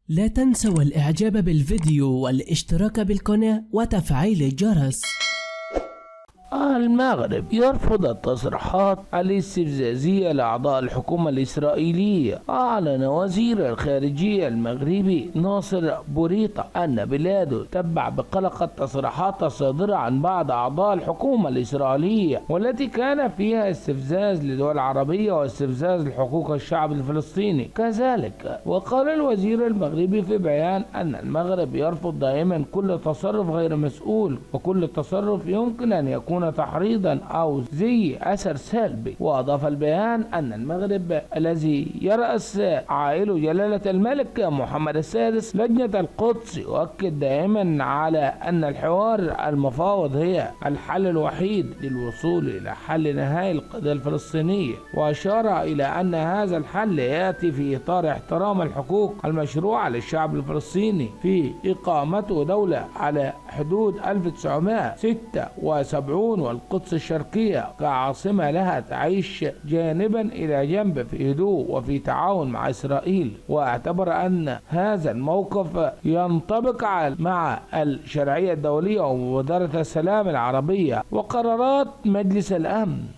لا تنسوا الإعجاب بالفيديو والاشتراك بالقناة وتفعيل الجرس. المغرب يرفض التصريحات الاستفزازية لأعضاء الحكومة الإسرائيلية. أعلن وزير الخارجية المغربي ناصر بوريطة أن بلاده تتبع بقلق التصريحات الصادرة عن بعض أعضاء الحكومة الإسرائيلية والتي كان فيها استفزاز لدول العربية واستفزاز لحقوق الشعب الفلسطيني. كذلك وقال الوزير المغربي في بيان أن المغرب يرفض دائما كل تصرف غير مسؤول وكل تصرف يمكن أن يكون تحريضا أو ذي أثر سلبي. وأضاف البيان أن المغرب الذي يرأس عائله جلالة الملك محمد السادس لجنة القدس يؤكد دائما على أن الحوار المفاوض هي الحل الوحيد للوصول إلى حل نهائي القضية الفلسطينية، وأشار إلى أن هذا الحل يأتي في إطار احترام الحقوق المشروعة للشعب الفلسطيني في إقامته دولة على حدود 1976 والقدس الشرقية كعاصمة لها تعيش جانبا إلى جنب في هدوء وفي تعاون مع إسرائيل. واعتبر أن هذا الموقف ينطبق مع الشرعية الدولية ومبادرة السلام العربية وقرارات مجلس الأمن.